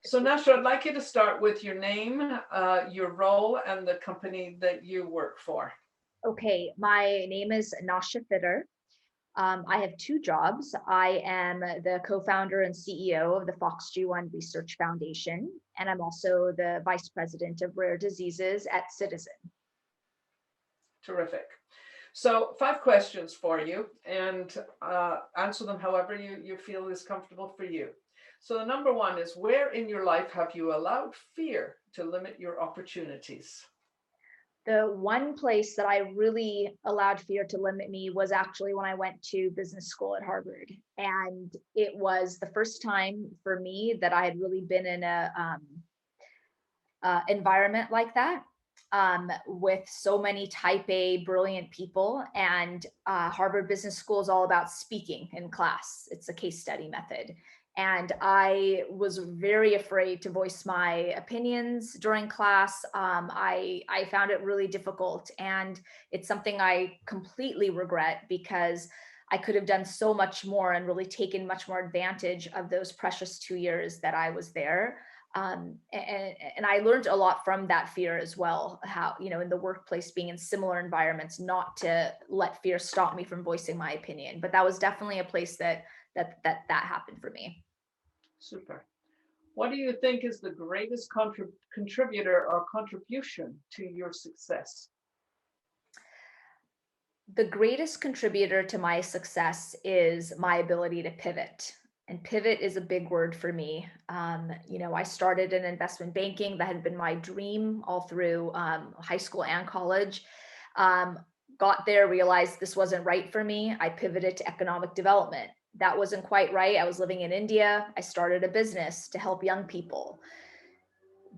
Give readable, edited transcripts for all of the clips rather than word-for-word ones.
So Nasha, I'd like you to start with your name, your role, and the company that you work for. Okay, my name is Nasha. I have two jobs. I am the co-founder and CEO of the Fox G1 Research Foundation, and I'm also the vice president of rare diseases at Citizen. Terrific. So 5 questions for you, and answer them however you feel is comfortable for you. So the number one is, where in your life have you allowed fear to limit your opportunities? The one place that I really allowed fear to limit me was actually when I went to business school at Harvard. And it was the first time for me that I had really been in a environment like that, with so many type A brilliant people. And Harvard Business School is all about speaking in class. It's a case study method. And I was very afraid to voice my opinions during class. I found it really difficult. And it's something I completely regret, because I could have done so much more and really taken much more advantage of those precious 2 years that I was there. And I learned a lot from that fear as well, how, in the workplace, being in similar environments, not to let fear stop me from voicing my opinion. But that was definitely a place that happened for me. Super. What do you think is the greatest contributor or contribution to your success? The greatest contributor to my success is my ability to pivot. And pivot is a big word for me. I started in investment banking. That had been my dream all through high school and college. Got there, realized this wasn't right for me. I pivoted to economic development. That wasn't quite right. I was living in India. I started a business to help young people.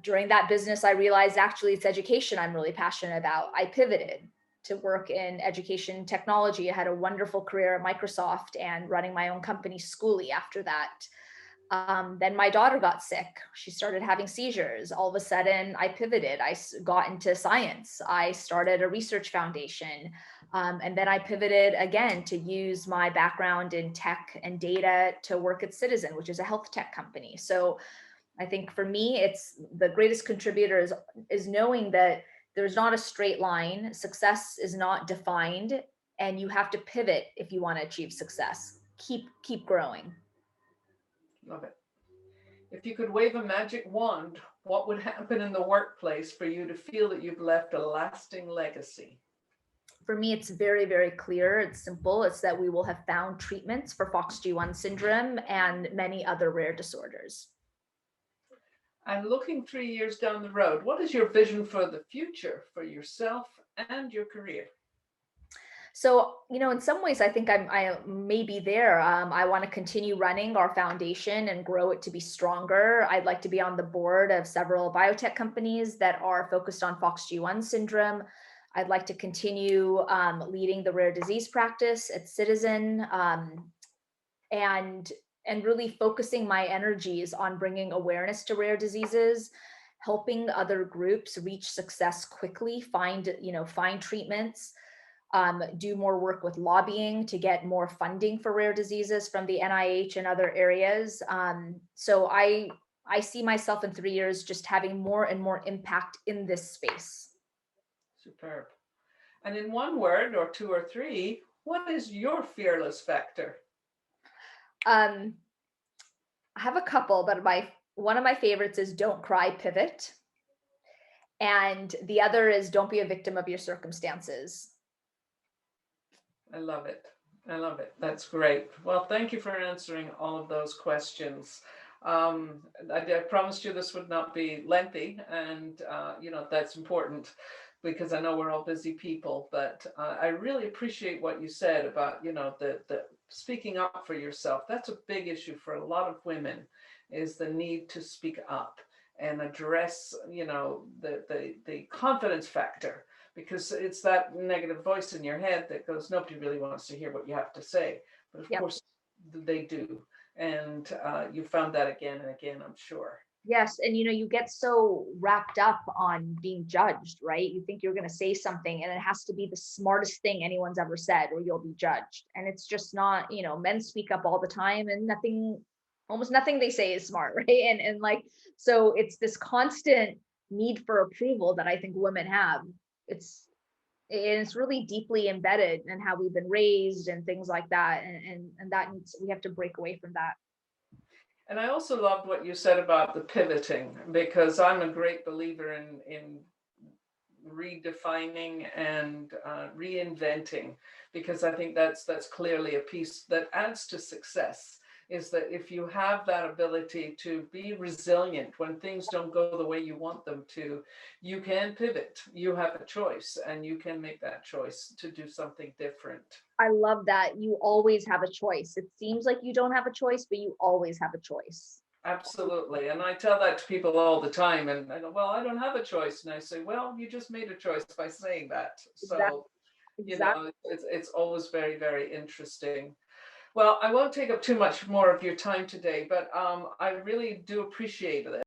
During that business, I realized actually it's education I'm really passionate about. I pivoted to work in education technology. I had a wonderful career at Microsoft and running my own company, Schooly, after that. Then my daughter got sick. She started having seizures. All of a sudden, I pivoted. I got into science. I started a research foundation. And then I pivoted again to use my background in tech and data to work at Citizen, which is a health tech company. So I think for me, it's the greatest contributor is knowing that there's not a straight line. Success is not defined, and you have to pivot if you want to achieve success. Keep growing. Love it. If you could wave a magic wand, what would happen in the workplace for you to feel that you've left a lasting legacy? For me, it's very, very clear. It's simple. It's that we will have found treatments for FOXG1 syndrome and many other rare disorders. And looking 3 years down the road, what is your vision for the future for yourself and your career? So, in some ways, I think I may be there. I want to continue running our foundation and grow it to be stronger. I'd like to be on the board of several biotech companies that are focused on FOXG1 syndrome. I'd like to continue leading the rare disease practice at Citizen, and really focusing my energies on bringing awareness to rare diseases, helping other groups reach success quickly, find treatments, do more work with lobbying to get more funding for rare diseases from the NIH and other areas. So I see myself in 3 years just having more and more impact in this space. Superb. And in one word or two or three, what is your fearless factor? I have a couple, but one of my favorites is don't cry, pivot. And the other is don't be a victim of your circumstances. I love it. I love it. That's great. Well, thank you for answering all of those questions. I promised you this would not be lengthy, and that's important because I know we're all busy people. But I really appreciate what you said about the speaking up for yourself. That's a big issue for a lot of women, is the need to speak up and address the confidence factor, because it's that negative voice in your head that goes, nobody really wants to hear what you have to say. But of Yep. course, they do. And you found that again and again, I'm sure. Yes. And you get so wrapped up on being judged, right? You think you're going to say something and it has to be the smartest thing anyone's ever said, or you'll be judged. And it's just not, men speak up all the time and nothing almost nothing they say is smart, right? And like, so it's this constant need for approval that I think women have. It's and it's really deeply embedded in how we've been raised and things like that. And that needs, we have to break away from that. And I also loved what you said about the pivoting, because I'm a great believer in redefining and reinventing, because I think that's clearly a piece that adds to success, is that if you have that ability to be resilient when things don't go the way you want them to, you can pivot. You have a choice, and you can make that choice to do something different. I love that you always have a choice. It seems like you don't have a choice, but you always have a choice. Absolutely. And I tell that to people all the time. And I go, well, I don't have a choice. And I say, well, you just made a choice by saying that. Exactly. So, Exactly. it's always very, very interesting. Well, I won't take up too much more of your time today, but I really do appreciate it.